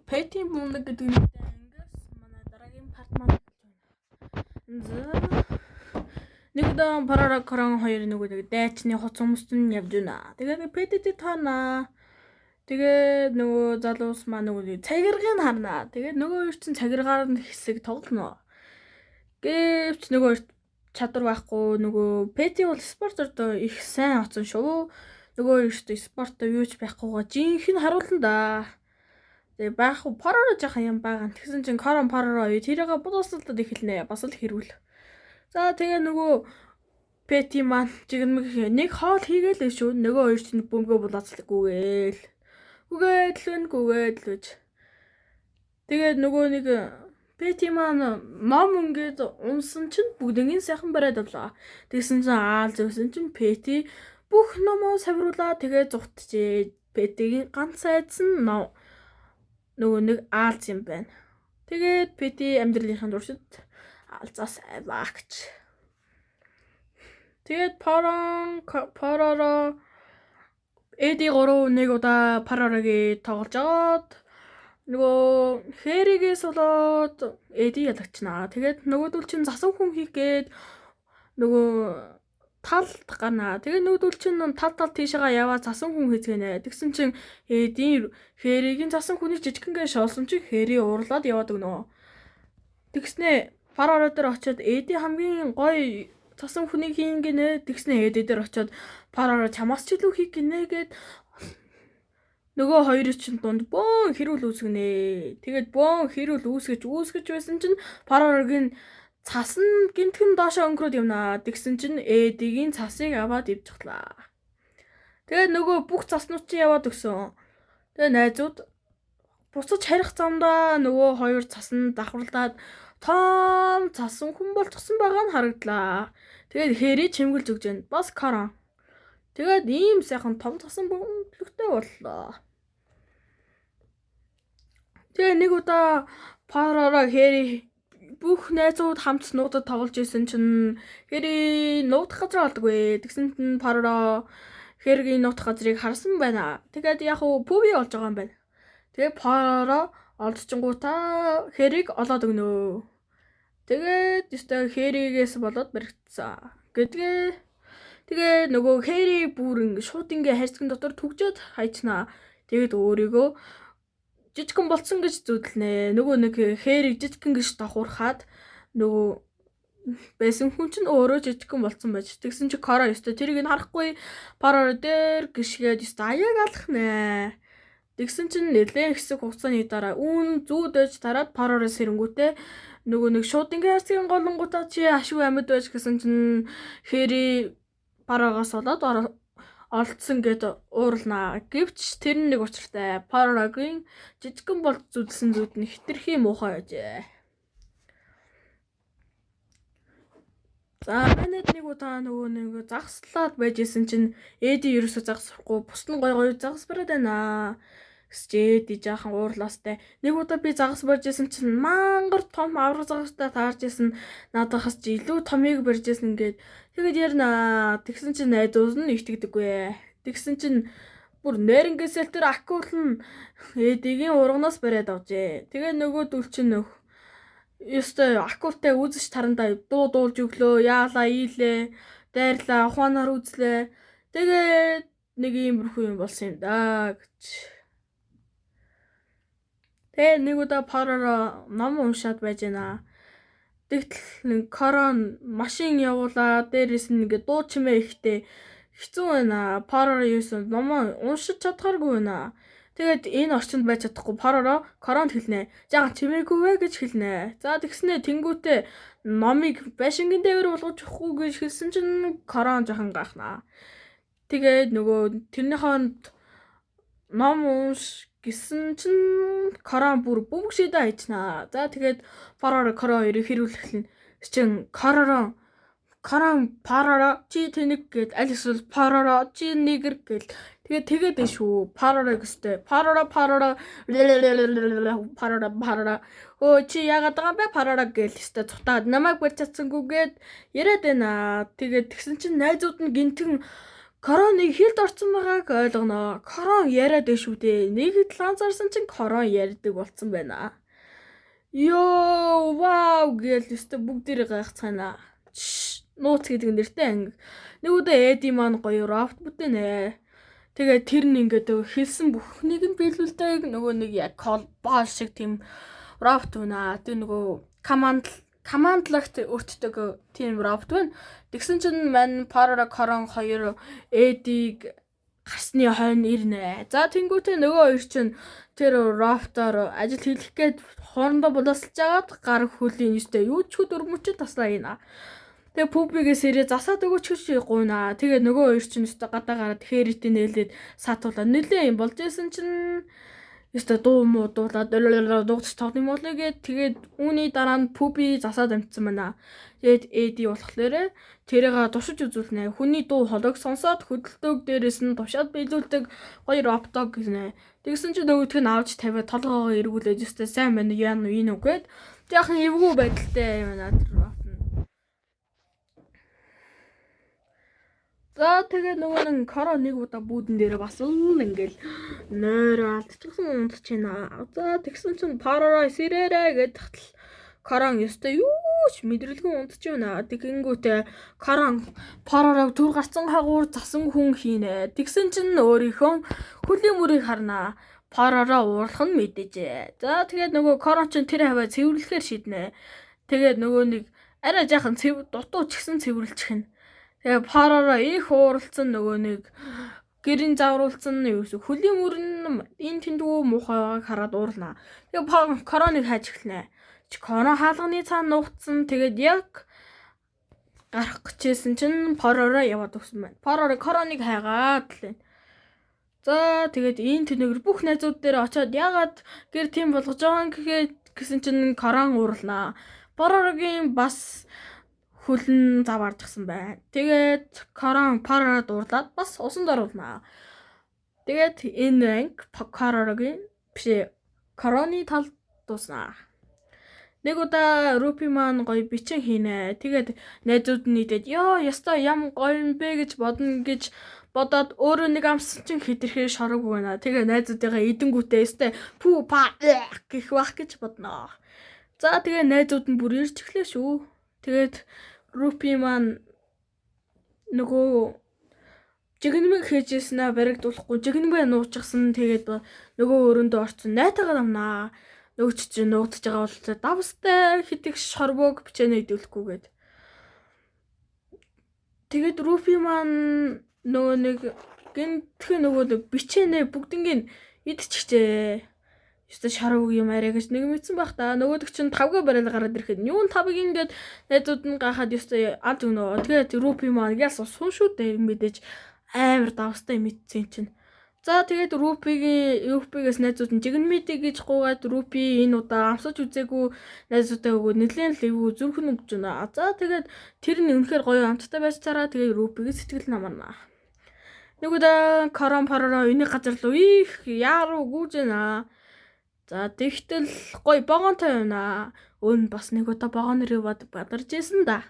Пэти мундаг гэдэг нэртэй ангиас манай дараагийн парт маань болж байна. За нэг удаа парара каран хоёр нэг дайчны хоц хүмүүст нь явж байна. Тэгээд пэтити таана. Тэгээд нөгөө залуус маань нөгөө цагиргыг харна. Тэгээд нөгөө хоёр чинь цагиргаар нь хэсэг тоглоно. Гэвч нөгөө чадвар байхгүй нөгөө пэти бол спортоор их сайн оцсон шүү. Нөгөө хоёр спортоо юу ч байхгүйгаа жинхэнэ харуулна да. Тэгээ байх уу парара жахан юм байгаа. Тэгсэн чинь каран парара юу тэрийг бодосолдод эхэлнэ. Бас л хэрүүл. За тэгээ нөгөө пэти маань жигмэг нэг хоол хийгээл л шүү. Нөгөө хоёр чинь бөмбөгөө булаацлаггүйгээл. Гүгээд лүж. Тэгээд нөгөө нэг пэти маань ном ингээд унсан чинь бүгднийг сайхан бариад авлаа. Тэгсэн чинь аал зөөсөн чинь пэти бүх номоо савируулаа тэгээ зүгтжээ. Пэтигийн ганц айдсан ном нөгөө нэг аалз юм байна. Тэгээд пэти амьдралынхаа туршид аалзаас аваагч. Тэгээд парара эди 3 удаа парарагийн тоглож агаад нөгөө хэригээс болоод эди ялгчнаа. Тэгээд нөгөөдөл чинь засан хүн хийх гээд нөгөө тал гарнаа. Тэгээ нөгөөдөл чинь тал тийшээгаа яваа засан хүн хийцгэнэ. Тэгсэн чинь эдийн хэригийн засан хүний жижигхэн шоолсон чинь хэри уурлаад яваад өгнө. Тэгснэ парара дээр очиод эди хамгийн гоё засан хүний хийн гинэ. Тэгснэ эди дээр очиод парара чамаас ч илүү хийх гинэ гэд нөгөө хоёр чинь дунд бөөн хэрүүл үүсгэнэ. Тэгээд бөөн хэрүүл үүсгэж байсан чинь парарагийн цас нь гинтгэн доошоо өнгөрөөд явнаа. Тэгсэн чинь эдигийн цасыг аваад ивчихлаа. Тэгээд нөгөө бүх цаснууд чинь яваад өгсөн. Тэгээд найзууд буцаж харих замдаа нөгөө хоёр цас нь давхарлаад том цасан хүн болчихсон байгаа нь харагдлаа. Тэгээд хэри чимгэлж өгч байна. Бас каран. Тэгээд ийм сайхан том цасан бөмбөгтэй боллоо. Тэгээ нэг удаа парара хэри бүх найзууд хамт нуудад тоглож исэн чинь хэри нуудах газар олдоггүй. Тэгсэн чинь парара хэригийн нуудах газрыг харсан байна. Тэгээд яг уу пүви олж байгаа юм байна. Тэгээ парара олдчихгоотаа хэриг олоод өгнө. Тэгээд өстой хэригээс болоод баригдсан. Тэгээ нөгөө хэри бүр шууд хайрцагын дотор түгжээд хайчнаа. Тэгээд өөрийгөө жижигхэн болцсон гэж зүтлнэ. Нөгөө нэг хэриг жижигхэн гэж давхурхаад нөгөө байсан хүн чинь өөрөө жижигхэн болцсон байж. Тэгсэн чи кара өстой тэрийг нь харахгүй парара дээр гიშгээд өстой аяг алах нэ. Тэгсэн чинь нэлээд хэсэг хугацааны дараа зүүдэж тараад парараас сэрэнгүүтээ нөгөө нэг шууд хайрцагын голонгуудаа чи ашгүй амьд байж гэсэн чинь хэри парагаас болоод олдсон гэд уурлнаа. Гэвч тэр нэг учиртай. Парарагийн жижигхэн бол зүдсэн зүуд нь хитрхи муухай байжээ. За манайд нэг удаа нөгөө нэг загслаад байж исэн чинь эди ерөөсө загсахгүй бус нь гой загс бараад байна. Эди жаахан уурлаастай. Нэг удаа би загас барьж исэн чинь мангар том авраг загастай таарж исэн. Надаас ч илүү томыг барьж исэн гээд тэгээд ярина. Тэгсэн чинь найзууд нь итгэдэггүй. Тэгсэн чинь бүр нэрнгээсэл тэр акул нь эдигийн урганаас бариад авжээ. Тэгээ нөгөөдөл чинь ёстой акултай үзэж тарандаа дуулж өглөө. Яалаа ийлээ. Дайрлаа ухаанаар үзлээ. Тэгээд нэг иймэрхүү юм болсон юм да гэж. Тэгээ нэг удаа парара ном уншаад байж байна. Тэгтэл каран машин явуулаа. Дээрээс нь ингээ дуу чимээ ихтэй хэцүү байна. Парара юусэн ном уншиж чадхааргүй байна. Тэгээд энэ орчинд байж чадахгүй парара каранд хэлнэ. Жаахан чимээгүй вэ гэж хэлнэ. За тэгснэ тэнгүүтээ номыг байшингийн дээр болгож өгөхгүй гэж хэлсэн чинь каран жаахан гайхнаа. Тэгээд нөгөө тэрнийхээ ном унш гэсэн чинь каран бүр бөмбөг шидэ хайчнаа. За тэгээд парара кара хоёрыг хэрүүлэхлэн чинь каран парара чи тэнэг гэд аль эсвэл парара чи нэгэр гэл тэгээд шүү. Парара гэстэй парара оо чи яагаад байгаа бэ парара гэл өстэй цутаад намайг барьж чадсангүйгээд яриад байна. Тэгээд тэгсэн чинь найзууд нь гинтэн короныг хилд орсон байгааг ойлгоно. Корон яриад байна шүү дээ. Нэг хэд анзаарсан чинь корон ярьдаг болсон байна. Йоо, вау гээл өстө бүгдээрээ гайхацгаана. Нууц гэдэг нэртэй анги. Нэг удаа Эди маань гоё рафт бүтэнэ. Тэгээ тэр нь ингээд хэлсэн бүхнийг нь биелүүлдэг. Нөгөө нэг яг бол шиг тийм рафт байна. Тэр нөгөө командлагт өртдөг тийм рафт байна. Тэгсэн чинь мань Парара Корон 2 Эдиг гарсны хойно ирнэ. За тэнгуүтээ нөгөө хоёр чинь тэр рафтаар ажил хийх гээд хоорондоо боловсолж агаад гар хөлийн юустэй юу ч дөрмөч таслаа ина. Тэгээ пубигээс ирээ засаад өгөөч гэж гуйна. Тэгээ нөгөө хоёр чинь өстө гадаа гараад хэрэтээ нээлээд саатуулаад нэлээ юм болж исэн чинь өстө дуу муу дуулаад дуугч тоглоом болоо гээд тэгээд үүний дараа нь пуби засаад амтсан байна. Тэгээд Эди болохоор тэрийг туршиж үзүүлнэ. Хүний дуу холог сонсоод хөдөлтөг дээрээс нь тушаад биелүүлдэг гоё роптог гинэ. Тэгсэн чинь нөгөөдг нь авч тавиад толгоогоо эргүүлээд өстө сайн байна яа энэ үгээд яахан эвгүй байдалтай юм аа тэр ропт. За тэгээ нөгөө нэг корон нэг удаа бүүдэн дээр бас л ингээл нойроо алдчихсан унтж байна. За тэгсэн чинь Парара сэрээрэ гэдэгтэл корон ёстой юу ч мэдрэлгүй унтж байна. Тэгэнгүүтээ корон Парараг түр гарцсан хагуур засан хүн хийнэ. Тэгсэн чинь өөрийнхөө хөлийн мөрийг харна. Парара уурлах нь мэдээжээ. За тэгээд нөгөө корон чинь тэр хаваа цэвэрлэхээр шийднэ. Тэгээд нөгөө нэг арай жаахан дутуу ч гэсэн цэвэрлчихнэ. Тэгээ Парара их ууралцсан нөгөө нэг гэрийн завруулсан юу гэсэн хөлийн мөрн энэ тэндүү муухайг хараад уурлаа. Тэгээ короныг хайж эхэлнэ. Корон хаалганы цаана нуугдсан. Тэгээд яг гарах гэжсэн чинь Парара яваад өгсөн байна. Парара короныг хайгаад лээ. За тэгээд энэ тэнэгэр бүх найзууд дээр очиод ягаад гэр тийм болгож байгаа гэсэн чинь корон уурлаа. Парарагийн бас хөлн заваарчихсан байна. Тэгээд корон Парарад уурлаад бас усанд оруулнаа. Тэгээд энэ анги Парарагийн биш короны тал дуусна. Нэг удаа Рупи маань гоё бичин хийнэ. Тэгээд найзууд нь нийтэд ёо яста ям гоё юм бэ гэж бодно гэж бодоод өөрөө нэг амсан чинь хэтэрхээ шорог байна. Тэгээ найзуудыгаа эдэнгүүтээ өстэй пүү па гэх бах гэж бодноо. За тэгээ найзууд нь бүр ирж эхлэв шүү. Тэгээд Рупи маань нөгөө жигнэмэг хийжсэн баригдуулахгүй жигнэмээ нуучихсан. Тэгээд нөгөө өрөөндөө орцсон найтагаа амнаа. Нөгч чинь нуугдж байгаа бол давстай хитэг шорвог бичэнэ идэвлэхгүйгээд. Тэгээд Рупи маань нөгөө нэг гинтхэн нөгөө бичэнэ бүгднийг идчихжээ. Ёстой шарав юм арай гэж нэг мэдсэн байх та. Нөгөөдөг чинь 5г барил гараад ирэхэд юун 5г ингээд найзууд нь гахаад ёстой аль өгнө. Тэгээд Рупи маань яс сун шүү дээ мэдээж амар давстай мэдсэн чинь. За тэгээд Рупигээс найзууд нь жигнэмэдэй гэж гуугаад Рупи энэ удаа амсаж үзээгүй найзуудаа өгөө нэлээд л эвгүй зүрхэн өгч байна. За тэгээд тэр нь үнэхээр гоё амттай байж цараа тэгээд Рупигээ сэтгэл намарна. Нэг удаа Корон Парара энэ газар руу их яаруу гүйж байна. За тэгтэл гоё богонтой байна. Өн бас нэг удаа богонороо бадарч исэн да.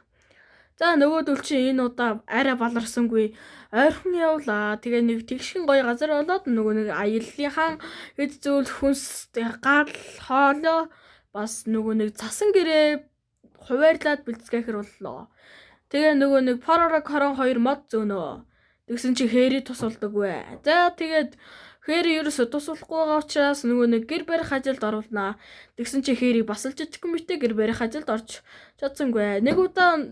За нөгөөдөл чи энэ удаа арай баларсангүй ойрхон явлаа. Тэгээ нэг тэгшин гоё газар болоод нөгөө нэг аяллынхаа хэд зүйл хүнс гал хоолоо бас нөгөө нэг цасан гэрээ хувайрлаад бэлцгээхэр боллоо. Тэгээ нөгөө нэг Парара Корон 2 мод зөөнөө. Тэгсэн чи хэри тусалдаг вэ. За тэгээд хэри ерөөсө тусалахгүй байгаа учраас нөгөө нэг гэр барих ажилд оруулнаа. Тэгсэн чи хэри басалж ичгүй мэтэ гэр барих ажилд орж чадсангүй. Нэг удаа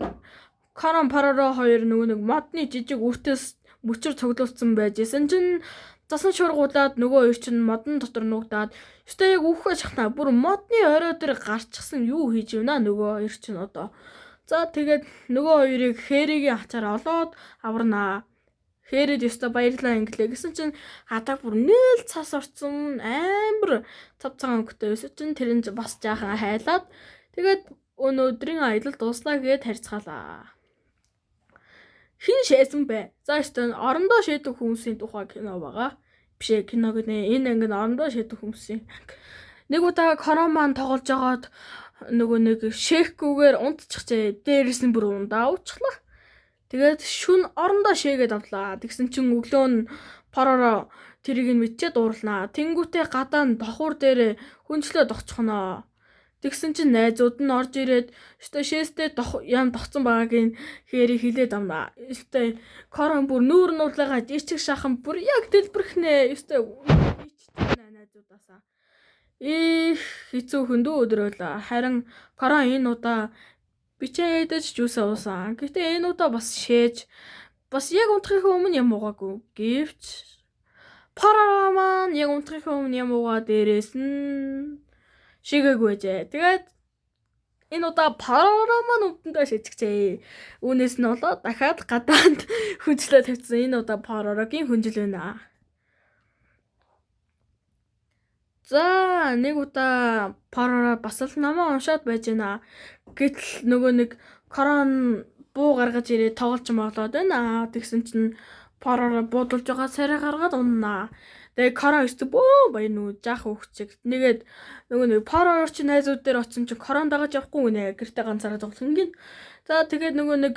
Корон Парара 2 нөгөө нэг модны жижиг үртээс мөчөр цуглуулсан байжсэн чинь засан шургуулад нөгөө хоёр чинь модон дотор нуугдаад өстой яг үхэж чахна бүр модны орой дээр гарчихсан юу хийж байна нөгөө хоёр чинь одоо. За тэгээд нөгөө хоёрыг хэригийн ачаар олоод аварнаа. Хэрэд өстой баярлаа инглээ гэсэн чинь хатаг бүр нээл цас орцсон амар цав цагаан өнгөтэй өсөж чинь тэр нь бас жаахан хайлаад тэгээд өнөөдрийн аялал дууслаа гэд харьцгаалаа. Хин шээсэн бэ? За өстой орондоо шийдэх хүмүүсийн тухай кино байгаа. Биш ээ кино гэнэ энэ анги орондоо шийдэх хүмүүсийн. Нэг удаа Корон маань тоглож агаад нөгөө нэг шээхгүйгээр унтчихжээ. Дээрээс нь бүр ундаа уучлаа. Тэгээд шүн орондоо шээгээд авлаа. Тэгсэн чин өглөө нь Парара тэрийг нь мэдчихэд уурлаа. Тэнгүүтээ гадаа нь давхуур дээр хүнчлээд очихноо. Тэгсэн чин найзууд нь орж ирээд өстой шээстэй яам тогтсон байгааг нь хэрэг хилээд авнаа. Өстой Корон бүр нүүр нуурлаагаа жичиг шахан бүр яг дэлбэрхнээ. Өстой ичтэй найзуудаасаа. Хэцүү хөндөө өдөр байлаа. Харин Корон энэ удаа бичээдэж жүүсээ уусан. Гэхдээ энэ удаа бас шээж бас яг унтахын өмнө юм уугаагүй. Гэвч Парара маань яг унтахын өмнө юм уугаа дээрээс нь шигээгүй жээ. Тэгээд энэ удаа Парара маань өвдөндөө шижигчээ. Үүнээс нь болоод дахиад гадаанд хүнчлээ тавьсан. Энэ удаа Парарагийн хүнжил байна. За нэг удаа Парара бас л намаа уншаад байж байна. Гэтэл нөгөө нэг Корон буу гаргаж ирээ тоглож моглоод байна. Тэгсэн чинь Парара буудалж байгаа сарай гаргаад уннаа. Тэгээ Корон өстө бөө баяр нөгөө жаах хөвчөг. Нэгээд нөгөө нэг Парара чи найзууд дээр очсон чинь Корон дагаж явахгүй нэ. Гэртээ ганцаараа тоглох юм. За тэгээд нөгөө нэг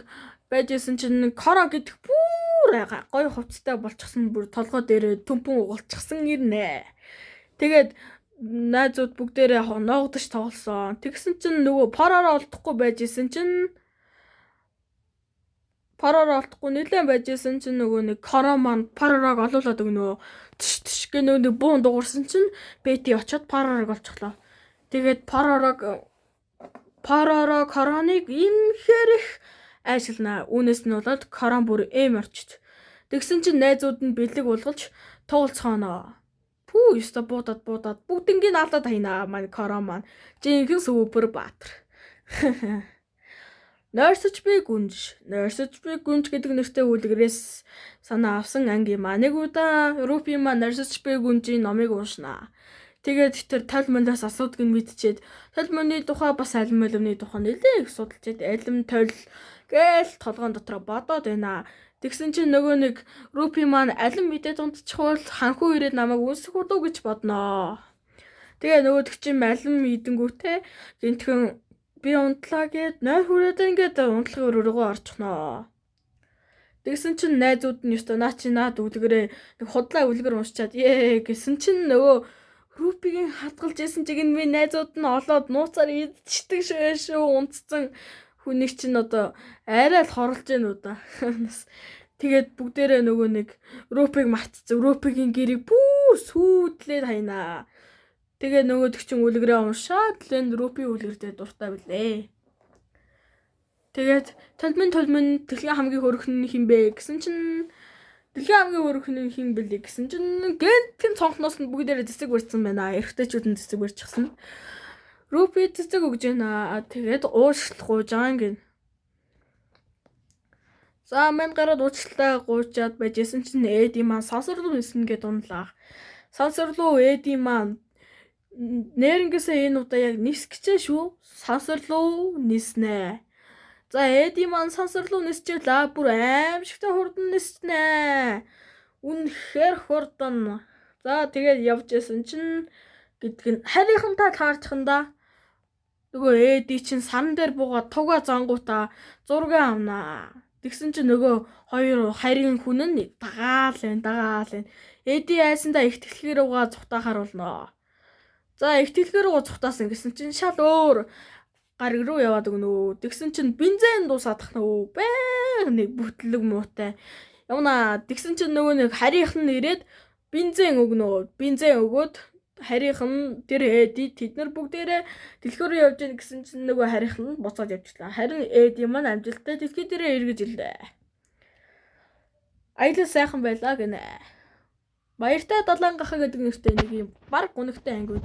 байжсэн чинь Корон гэдэг бүр гоё хувцтай болчихсон бүр толгой дээр төмпөн угалчихсан ирнэ. Тэгээд найзууд бүгдээрээ ноогдож тоглосон. Тэгсэн чинь нөгөө Парара олдохгүй байжсэн чинь нэлээд байжсэн чинь нөгөө нэг Корон маань Парараг олуулаад өгнөө. Тш гэ нөгөө буун дуурсан чинь Бети очоод Парараг олчихлоо. Тэгээд Парара Короныг имхээр их айшилнаа. Үүнээс нь болоод Корон бүр орчиж. Тэгсэн чинь найзууд нь бэлэг уулгалж тоглоцгооноо. Пүү ёстой буудаад бүгднийг алдаад хайнаа маань Корон маань. Жинхэнэ супер баатар. Нойрсож би гүнж гэдэг нэртэй үлгэрээс санаа авсан анги маа. Нэг удаа Рупи маань нойрсож би гүнжийн номыг уншнаа. Тэгээд тэр толмоноос асуудаг нь мэдчихэд толмоны тухай бас алимөлөвний тухай нэлээ их судалчихэд алим тол гээл толгоон дотор бодоод байна. Тэгсэн чинь нөгөө нэг Рупи маань алим мэдээд унтчихвол ханхуу ирээд намайг үнсэх болов гэж бодноо. Тэгээ нөгөөдөг чинь алим идэнгүүтээ гинтхэн би унтлаа гэд нойр хүрээд ингээд унтлагын рүүгөө орчихноо. Тэгсэн чинь найзууд нь ёстой наа чи наад үлгэрээ нэг худлаа үлгэр уншчаад гэсэн чинь нөгөө Рупигийн хатгалж исэн чигийн минь найзууд нь олоод нууцаар идчихдэг шүү унтцсан хүнийг чинь одоо арай л хорлож гэнэ уу да. Тэгээд бүгдээрээ нөгөө нэг Рупиг мартцсан. Рупигийн гэрийг бүр сүйдлээд хайнаа. Тэгээ нөгөөдөг чинь үлгэрээ уншаад л Рупи үлгэрдээ дуртай билээ. Тэгээд толмин дэлхийн хамгийн хөрхөн хинбэ гэсэн чинь дэлхийн хамгийн хөрхөн хин бэлээ гэсэн чинь гэнтэн цонхноос нь бүгдээрээ цэцэг барьсан байна. Эрэгтэйчүүд нь цэцэг барьчихсан. Рупи цэцэг өгж байна. Тэгээд уучлах гуйж байгаа гин. За мен гараад уучлалтаа гуйчаад байжсэн чинь Эди маань сансарлуу нисэн гэд унлаа. Сансарлуу Эди маань нэрнгэсээ энэ удаа яг нисгчээ шүү. Сансарлуу ниснэ. За Эди маань сансарлуу нисчээлээ. Бүр аимшигтай хурдан ниснэ. Үнэхээр хурдан. За тэгээд явж исэн чинь гэдг нь харийнхантай таарчханда нөгөө Эди чинь сан дээр буугаад тугаа зангуута зураг авнаа. Тэгсэн чинь нөгөө хоёр харийн хүн нь дагаал байна. Эди айсандаа их тэлхээр угаа цухтахаар болно. За их тэлхээр угаа цухтаасан гэсэн чинь шал өөр гариг руу яваад өгнө. Тэгсэн чинь бензин дуусаадах нөө. Нэг бүтлэг муутай. Явна. Тэгсэн чинь нөгөө нэг харийнх нь ирээд бензин өгнө. Бензин өгөөд харийнх нь тэр Эди тэднэр бүгдээрээ дэлхөөр явж гин гэсэн чинь нөгөө харийнх нь буцаад явчихлаа. Харин Эди маань амжилттай дэлхий дээрээ эргэж ирлээ. Аялал сайхан байлаа гинэ. Баяртай далайн гахаа гэдэг нэртэй нэг юм баг гүнхтэй анги үү.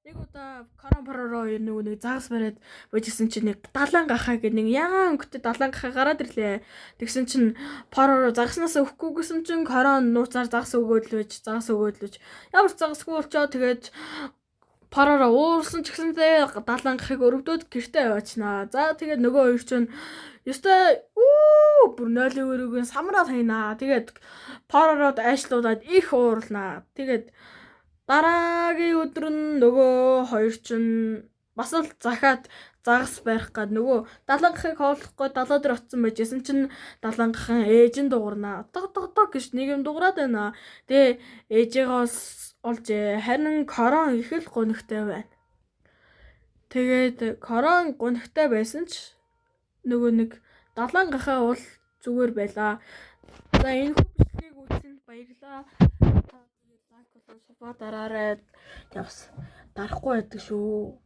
Нэг удаа Корон Парара хоёр нэг загас бариад божсэн чинь нэг далайн гахаа гэдэг нэг ягаан өнгөтэй далайн гахаа гараад ирлээ. Тэгсэн чинь Парара загаснаас өгөхгүй гэсэн чинь Корон нууцаар загас өгөөд л ямар загасгүй болчоо. Тэгээд Парара уурсан ч гэсэнтэй далайн гахыг өрөвдөөд гэртээ яваачнаа. За тэгээд нөгөө хоёр чинь ёстой бүр нойлын өрөөгийн самраад хайнаа. Тэгээд Парарад айшлуулад их уурлнаа. Тэгээд дараагийн өдөр нь нөгөө хоёр чинь бас л захаад загас барих гад нөгөө далангахыг хооллохгүй далаа дээр очсон байжсэн чинь далангахын ээж нь дуурнаа. Тог гэж нэг юм дуурайд байна. Тэгээ ээжээгээ олж харин корон их л гонхтой байна. Тэгээд корон гонхтой байсан ч нөгөө нэг далангахаа бол зүгээр байлаа. За энэ хүү бичлэгийг үзсэнд баярлалаа. Та тэгээд лайк болон субсcribe дараарай. Явс дарахгүй байдаг шүү.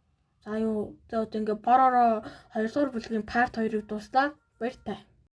За юу за одоо ингээ бороо 2 дугаар бүлгийн part 2-ыг дуслаа. Баяртай.